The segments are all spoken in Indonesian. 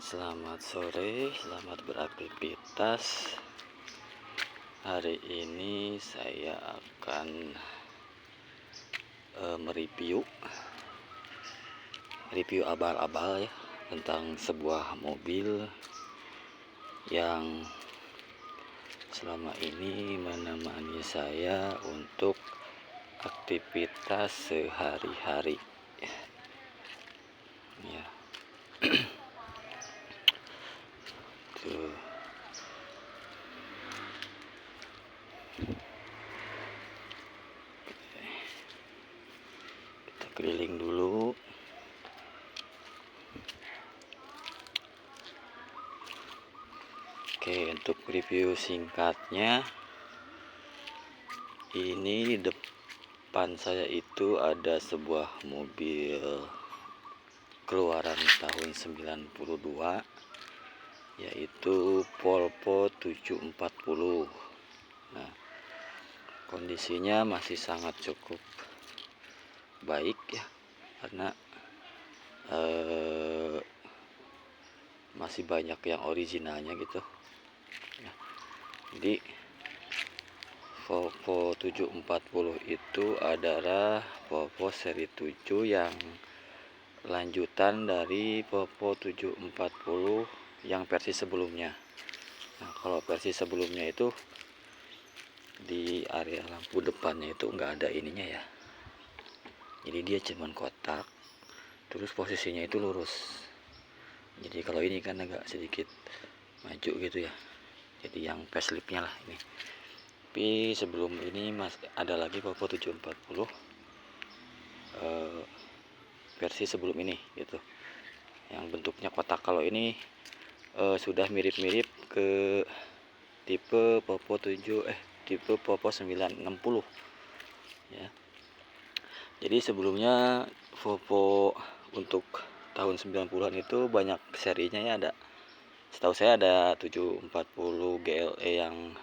Selamat sore, selamat beraktivitas. Hari ini saya akan mereview abal-abal ya, tentang sebuah mobil yang selama ini menemani saya untuk aktivitas sehari-hari ya. Tuh. Kita keliling dulu. Oke, untuk review singkatnya, ini di depan saya itu ada sebuah mobil keluaran tahun 92, yaitu Volvo 740. Nah, kondisinya masih sangat cukup baik ya, karena masih banyak yang originalnya gitu ya. Jadi Volvo 740 itu adalah Volvo seri 7 yang lanjutan dari Volvo 740 yang versi sebelumnya. Nah, kalau versi sebelumnya itu di area lampu depannya itu enggak ada ininya ya, jadi dia cuman kotak, terus posisinya itu lurus. Jadi kalau ini kan agak sedikit maju gitu ya, jadi yang faceliftnya lah ini. Tapi sebelum ini ada lagi Volvo 740 versi sebelum ini gitu, yang bentuknya kotak. Kalau ini sudah mirip-mirip ke tipe Volvo 960 ya. Jadi sebelumnya Volvo untuk tahun 90-an itu banyak serinya ya, ada, setahu saya ada 740 GLE yang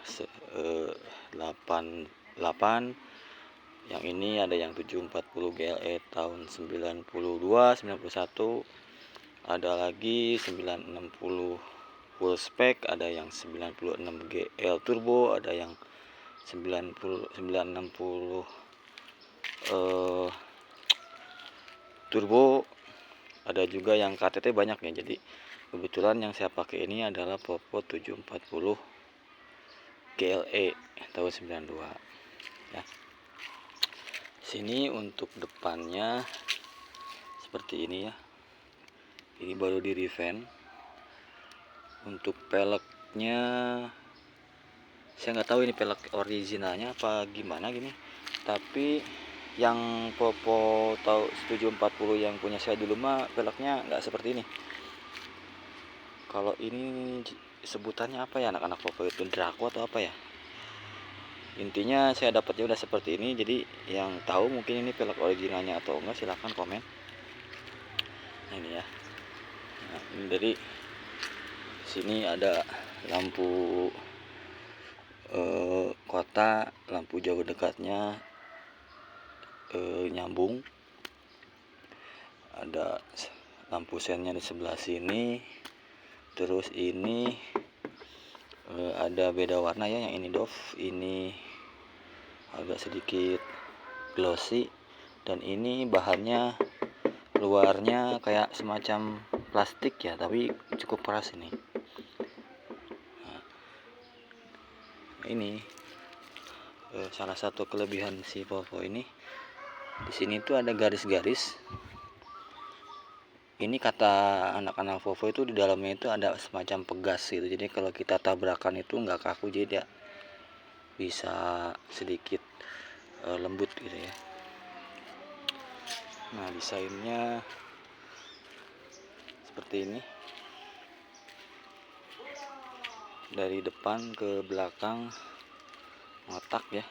88, yang ini ada yang 740 GLE tahun 92, 91, ada lagi 960 full spec, ada yang 96 GL turbo, ada yang 960 turbo, ada juga yang KTT, banyak ya. Jadi kebetulan yang saya pakai ini adalah Volvo 740 GLE tahun 92 ya. Sini untuk depannya seperti ini ya, ini baru di revamp. Untuk peleknya saya nggak tahu ini pelek originalnya apa gimana gini, tapi yang Volvo 740 yang punya saya dulu mah peleknya nggak seperti ini. Kalau ini sebutannya apa ya, anak-anak Volvo itu Draco atau apa ya, intinya saya dapatnya udah seperti ini. Jadi yang tahu mungkin ini pelek originalnya atau enggak, silahkan komen. Nah, ini ya. Nah, ini dari sini ada lampu kota, lampu jauh dekatnya nyambung, ada lampu sennya di sebelah sini. Terus ini ada beda warna ya, yang ini doff, ini agak sedikit glossy, dan ini bahannya luarnya kayak semacam plastik ya, tapi cukup keras ini. Nah, ini salah satu kelebihan si Volvo ini, di sini tuh ada garis-garis. Ini kata anak-anak Volvo itu di dalamnya itu ada semacam pegas gitu, jadi kalau kita tabrakan itu nggak kaku, jadi dia bisa sedikit lembut gitu ya. Nah, desainnya seperti ini, dari depan ke belakang ngotak ya.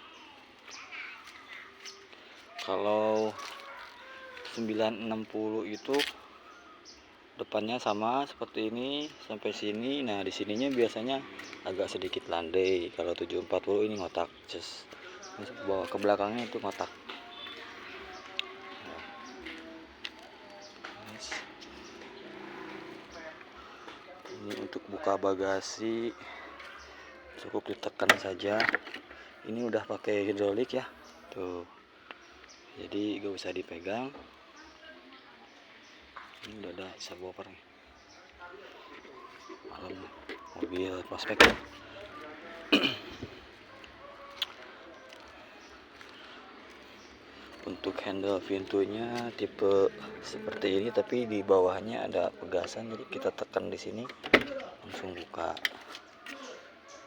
Kalau 960 itu depannya sama seperti ini sampai sini. Nah, di sininya biasanya agak sedikit landai. Kalau 740 ini ngotak, just bawa ke belakangnya itu ngotak. Ini untuk buka bagasi cukup ditekan saja. Ini udah pakai hidrolik ya, tuh. Jadi gak usah dipegang. Ini udah ada subwoofer nih. Malam mobil prospek. Untuk handle pintunya tipe seperti ini, tapi di bawahnya ada pegasan, jadi kita tekan di sini langsung buka.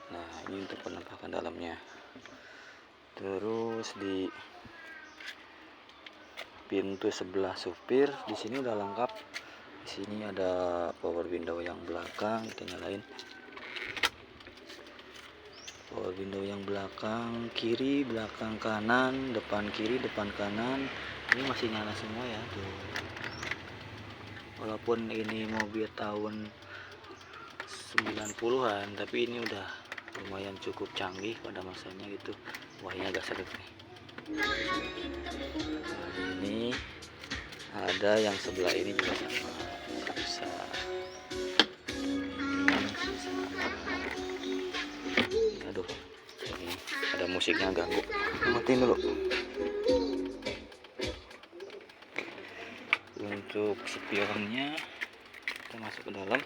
Nah, ini untuk penampakan dalamnya. Terus di pintu sebelah supir di sini udah lengkap. Di sini ada power window yang belakang, kita nyalain. Power window yang belakang, kiri, belakang, kanan, depan kiri, depan kanan. Ini masih nyala semua ya, tuh. Walaupun ini mobil tahun 90-an, tapi ini udah lumayan cukup canggih pada masanya gitu. Wah, ini agak seret nih. Nah, ini ada yang sebelah ini juga sama, bisa. Ini aduh, ini ada musiknya ganggu, matiin dulu. Untuk spionnya kita masuk ke dalam.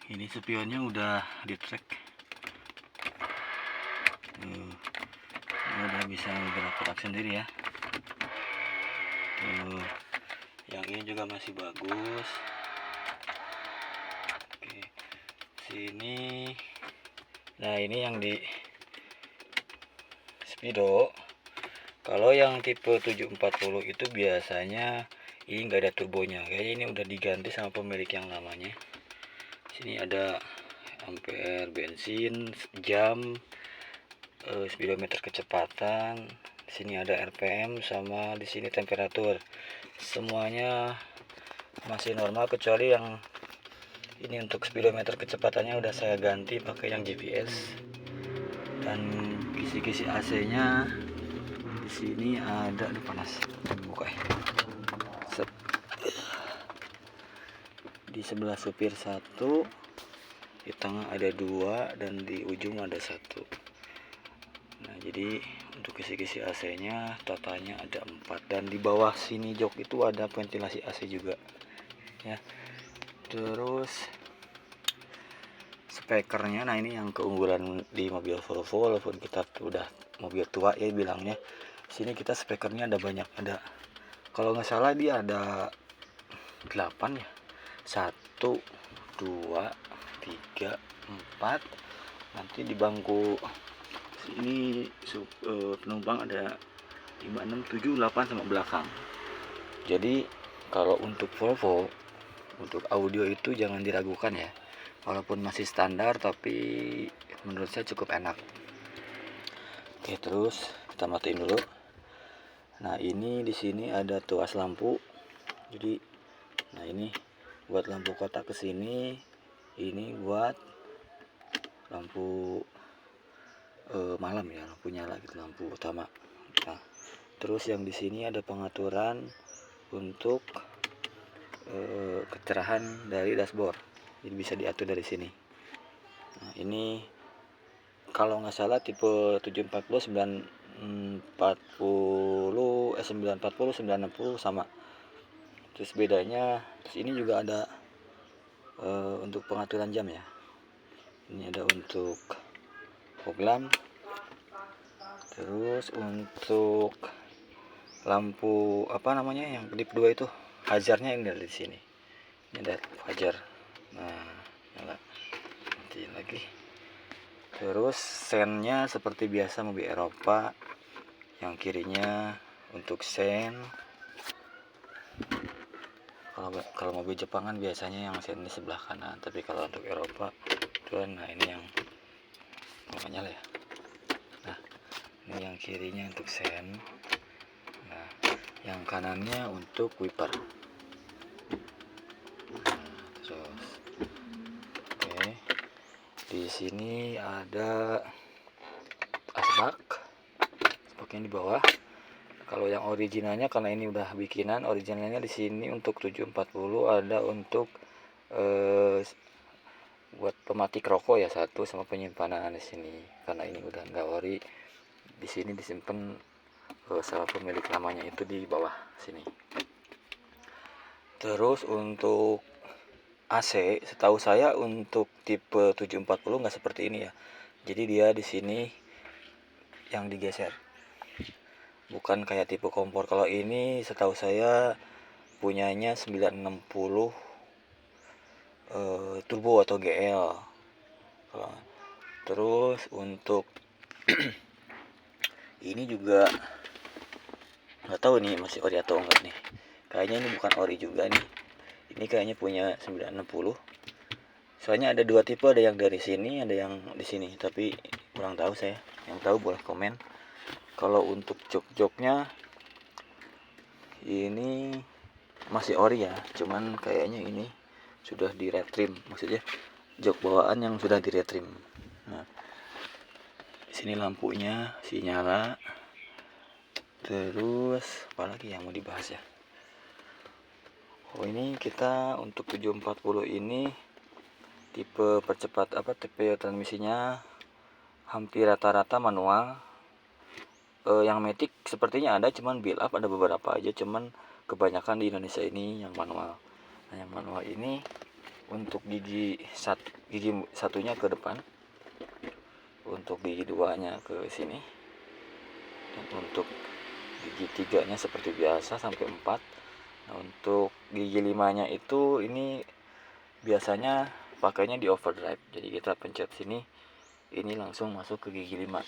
Ini spionnya udah di track, udah bisa bergerak sendiri ya. Yang ini juga masih bagus. Oke, sini. Nah, ini yang di Speedo. Kalau yang tipe 740 itu biasanya ini nggak ada turbonya. Kayaknya ini udah diganti sama pemilik yang lamanya. Sini ada ampere bensin, jam, speedometer kecepatan. Di sini ada RPM, sama di sini temperatur. Semuanya masih normal kecuali yang ini. Untuk speedometer kecepatannya udah saya ganti pakai yang GPS. Dan kisi-kisi AC-nya di sini ada, panas. Buka ya. Set. Di sebelah supir satu, di tengah ada dua, dan di ujung ada satu. Nah, jadi untuk kisi-kisi AC-nya totalnya ada 4, dan di bawah sini jok itu ada ventilasi AC juga ya. Terus spekernya, nah ini yang keunggulan di mobil Volvo, walaupun kita udah mobil tua ya bilangnya. Sini kita spekernya ada banyak, ada kalau nggak salah dia ada 8 ya, 1, 2, 3, 4. Nanti di bangku ini penumpang ada 5, 6, 7, 8 sama belakang. Jadi kalau untuk Volvo, untuk audio itu jangan diragukan ya. Walaupun masih standar, tapi menurut saya cukup enak. Oke, terus kita matiin dulu. Nah, ini di sini ada tuas lampu. Jadi, nah ini buat lampu kotak ke sini, ini buat lampu malam ya, lampu nyala gitu, lampu utama. Nah, terus yang di sini ada pengaturan untuk kecerahan dari dashboard. Jadi bisa diatur dari sini. Nah, ini kalau nggak salah tipe 740, 940, 960 sama. Terus bedanya, terus ini juga ada untuk pengaturan jam ya. Ini ada untuk fog lamp. Terus untuk lampu apa namanya yang kedip 2 itu, hazardnya ini dari sini. Ini ada hazard. Nah, nyala. Matiin lagi. Terus sennya seperti biasa mobil Eropa, yang kirinya untuk sen. Kalau mobil Jepang kan biasanya yang sen di sebelah kanan, tapi kalau untuk Eropa itu, nah ini yang nyala ya. Nah, ini yang kirinya untuk sen. Nah, yang kanannya untuk wiper. Nah, terus oke. Di sini ada asbak, spaknya di bawah. Kalau yang originalnya, karena ini udah bikinan, originalnya di sini untuk 740 ada untuk buat pematik rokok ya satu, sama penyimpanan di sini. Karena ini udah nggak ori, di sini disimpan sama pemilik lamanya itu di bawah sini. Terus untuk AC, setahu saya untuk tipe 740 nggak seperti ini ya. Jadi dia di sini yang digeser, bukan kayak tipe kompor. Kalau ini setahu saya punyanya 960 turbo atau GL. Terus untuk ini juga nggak tahu nih masih ori atau enggak nih. Kayaknya ini bukan ori juga nih. Ini kayaknya punya 960. Soalnya ada dua tipe, ada yang dari sini, ada yang di sini. Tapi kurang tahu saya. Yang tahu boleh komen. Kalau untuk jok-joknya ini masih ori ya, cuman kayaknya ini sudah di retrim, maksudnya jok bawaan yang sudah di retrim. Nah, di sini lampunya si nyala. Terus apalagi yang mau dibahas ya? Oh, ini kita untuk 740 ini tipe percepat tipe transmisinya hampir rata-rata manual. Yang matic sepertinya ada, cuman build up ada beberapa aja, cuman kebanyakan di Indonesia ini yang manual. Nah, yang manual ini untuk gigi satunya ke depan, untuk gigi duanya ke sini, dan untuk gigi tiganya seperti biasa sampai 4. Nah, untuk gigi 5-nya itu ini biasanya pakainya di overdrive. Jadi kita pencet sini, ini langsung masuk ke gigi 5.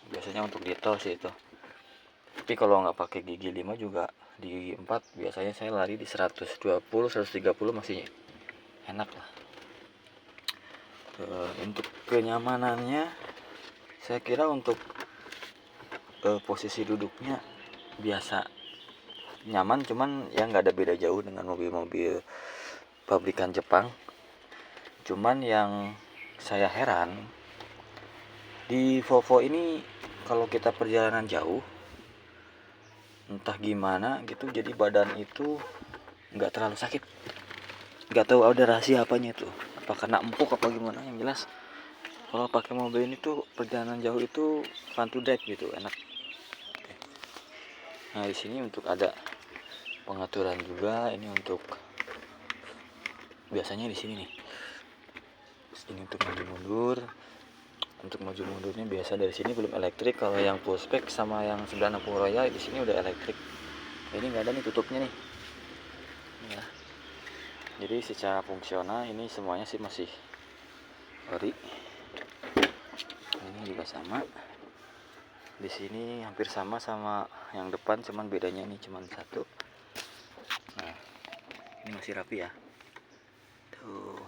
Biasanya untuk ditol sih itu. Tapi kalau nggak pakai gigi 5 juga di gigi 4 biasanya saya lari di 120 130 masih enak lah. Untuk kenyamanannya saya kira untuk posisi duduknya biasa nyaman, cuman ya nggak ada beda jauh dengan mobil-mobil pabrikan Jepang. Cuman yang saya heran di Volvo ini, kalau kita perjalanan jauh entah gimana gitu, jadi badan itu nggak terlalu sakit. Nggak tahu ada rahasia apanya itu, apa karena empuk apa gimana. Yang jelas kalau pakai mobil ini tuh perjalanan jauh itu fun to drive gitu, enak. Nah, di sini untuk ada pengaturan juga. Ini untuk biasanya di sini nih, ini untuk maju mundur. Untuk maju mundurnya biasa dari sini belum elektrik. Kalau yang full spec sama yang 960 Royal di sini udah elektrik. Ini nggak ada nih tutupnya nih ya. Jadi secara fungsional ini semuanya sih masih ori. Ini juga sama, di sini hampir sama yang depan, cuman bedanya ini cuman satu. Nah, ini masih rapi ya tuh.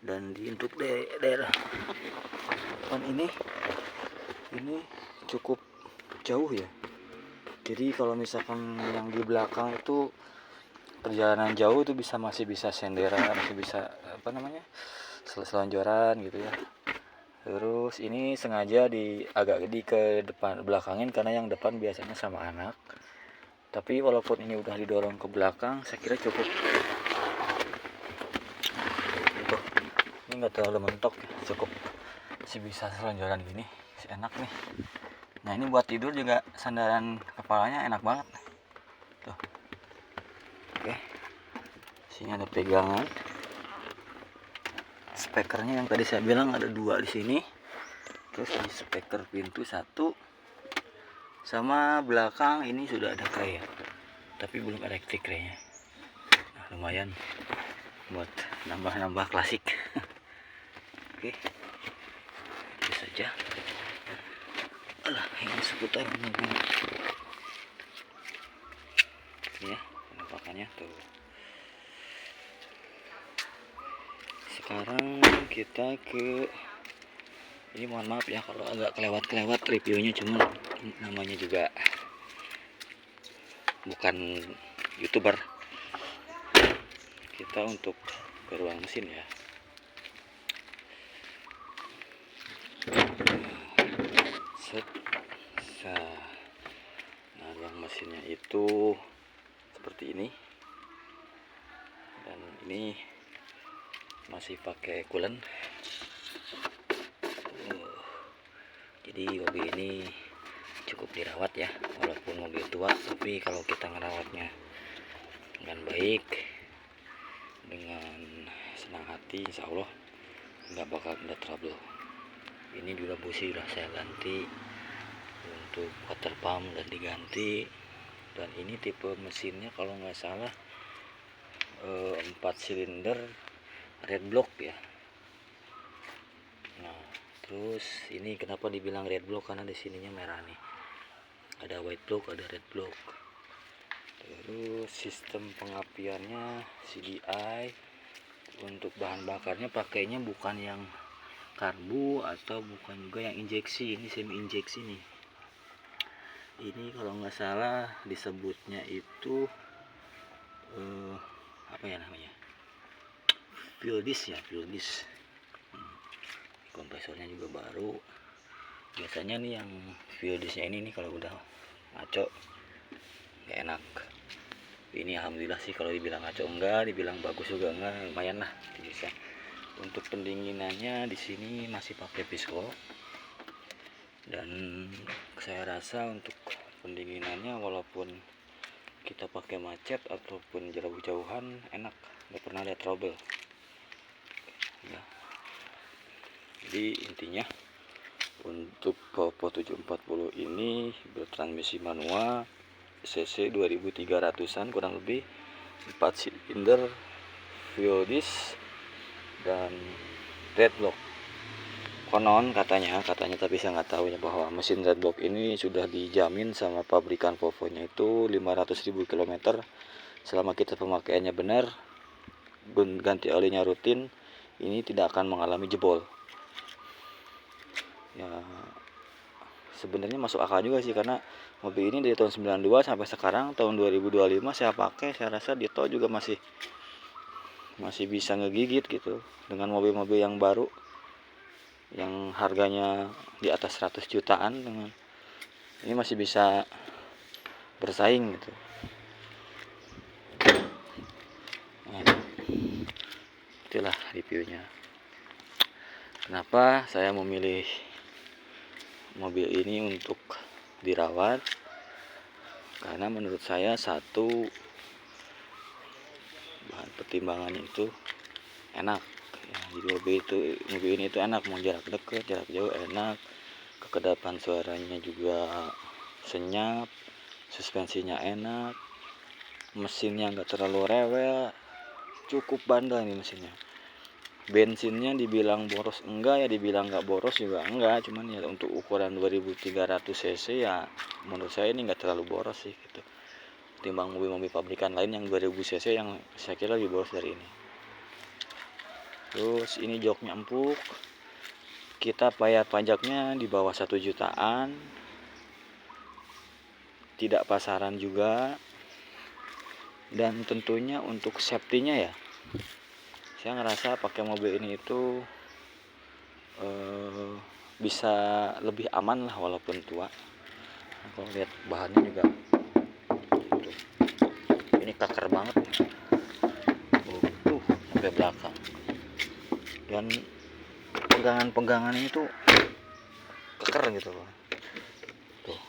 Dan di untuk daerah depan ini cukup jauh ya. Jadi kalau misalkan yang di belakang itu perjalanan jauh itu masih bisa senderan, masih bisa selonjoran gitu ya. Terus ini sengaja agak di ke depan belakangin karena yang depan biasanya sama anak. Tapi walaupun ini udah didorong ke belakang, saya kira cukup. Gitu. Ini nggak terlalu mentok, cukup masih bisa selonjoran gini, masih enak nih. Nah, ini buat tidur juga sandaran kepalanya enak banget. Tuh. Oke. Sini ada pegangan. Speakernya yang tadi saya bilang ada 2 di sini. Terus di speaker pintu 1. Sama belakang ini sudah ada kray ya, tapi belum elektrik kraynya. Nah, lumayan buat nambah-nambah klasik. Oke. Itu saja. Alah, ini seputar mobil. Ya, penampakannya tuh. Sekarang kita ke ini, mohon maaf ya kalau agak kelewat reviewnya, cuman namanya juga bukan YouTuber. Kita untuk ke ruang mesin ya. Set. Nah, ruang mesinnya itu seperti ini, dan ini masih pakai coolant. Jadi mobil ini cukup dirawat ya, walaupun mobil tua, tapi kalau kita ngerawatnya dengan baik, dengan senang hati, insya Allah nggak bakal ada trouble. Ini juga busi udah saya ganti, untuk water pump dan diganti, dan ini tipe mesinnya kalau nggak salah 4 silinder red block ya. Nah, terus ini kenapa dibilang red block, karena di sininya merah nih, ada white block, ada red block. Terus sistem pengapiannya CDI, untuk bahan bakarnya pakainya bukan yang karbu atau bukan juga yang injeksi, ini semi injeksi nih. Ini kalau nggak salah disebutnya itu apa ya namanya, fuel disk ya, fuel disk. Kompresornya juga baru. Biasanya nih yang fuel disknya ini nih kalau udah ngaco nggak enak. Ini alhamdulillah sih, kalau dibilang ngaco enggak, dibilang bagus juga enggak, lumayan lah bisa. Untuk pendinginannya di sini masih pakai Pisco, dan saya rasa untuk pendinginannya walaupun kita pakai macet ataupun jauh-jauhan enak, nggak pernah ada trouble ya. Jadi intinya untuk Volvo 740 ini bertransmisi manual, cc 2300-an kurang lebih, 4 silinder, fuel disk, dan red block. Konon katanya tapi saya nggak tahu ya, bahwa mesin red block ini sudah dijamin sama pabrikan Volvo-nya itu 500.000 km selama kita pemakaiannya benar, ganti olinya rutin, ini tidak akan mengalami jebol ya. Sebenarnya masuk akal juga sih, karena mobil ini dari tahun 92 sampai sekarang tahun 2025 saya pakai, saya rasa di tol juga masih bisa ngegigit gitu. Dengan mobil-mobil yang baru yang harganya di atas 100 jutaan, dengan ini masih bisa bersaing gitu. Nah, itulah reviewnya. Kenapa saya memilih mobil ini untuk dirawat? Karena menurut saya satu, bahan pertimbangannya itu enak ya. Jadi mobil ini itu enak, mau jarak dekat, jarak jauh enak, kekedapan suaranya juga senyap, suspensinya enak, mesinnya nggak terlalu rewel, cukup bandel ini mesinnya. Bensinnya dibilang boros enggak ya, dibilang nggak boros juga enggak, cuman ya untuk ukuran 2300 cc ya menurut saya ini nggak terlalu boros sih gitu, timbang mobil-mobil pabrikan lain yang 2000 cc yang saya kira lebih boros dari ini. Terus ini joknya empuk, kita bayar pajaknya di bawah 1 jutaan, tidak pasaran juga, dan tentunya untuk safety-nya ya, saya ngerasa pakai mobil ini itu bisa lebih aman lah walaupun tua. Nah, kalau lihat bahannya juga tuh, ini keker banget sampai belakang, dan pegangan-pegangannya itu keker gitu loh, tuh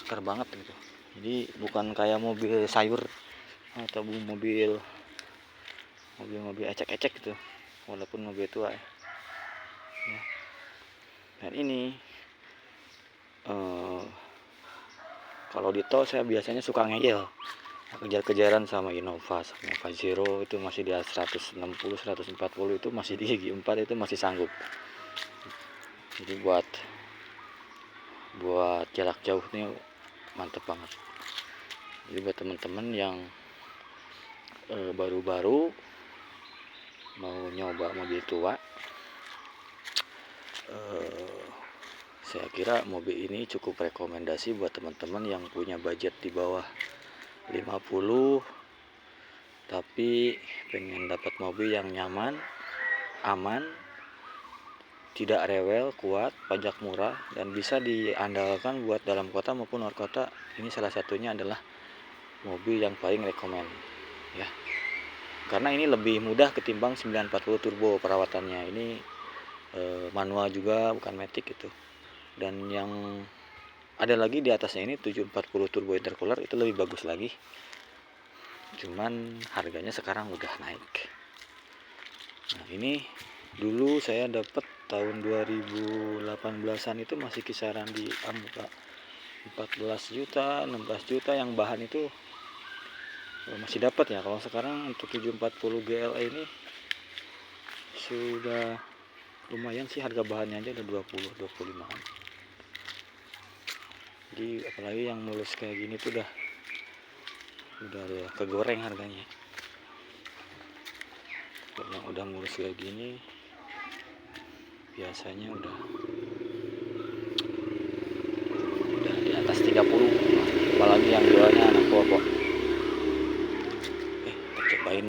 keker banget gitu. Jadi bukan kayak mobil sayur atau mobil ecek-ecek gitu, walaupun mobil tua ya. Dan ini kalau di tol saya biasanya suka ngeyel, kejar-kejaran sama Innova Zero, itu masih di 160 140, itu masih di gigi 4, itu masih sanggup. Jadi buat jarak jauh ini mantep banget. Jadi buat teman-teman yang baru-baru mau nyoba mobil tua, saya kira mobil ini cukup rekomendasi buat teman-teman yang punya budget di bawah 50 tapi pengen dapat mobil yang nyaman, aman, tidak rewel, kuat, pajak murah, dan bisa diandalkan buat dalam kota maupun luar kota. Ini salah satunya adalah mobil yang paling rekomend ya, karena ini lebih mudah ketimbang 940 turbo perawatannya. Ini manual juga, bukan matic gitu. Dan yang ada lagi di atasnya ini 740 turbo intercooler, itu lebih bagus lagi, cuman harganya sekarang udah naik. Nah ini dulu saya dapat tahun 2018an itu masih kisaran di angka 14 juta 16 juta yang bahan itu masih dapat ya. Kalau sekarang untuk 740 GLE ini sudah lumayan sih, harga bahannya aja udah 20-25an. Jadi apalagi yang mulus kayak gini tuh udah kegoreng harganya. Kalau yang udah mulus kayak gini biasanya udah di atas 30, apalagi yang jualnya anak bawa. Cobain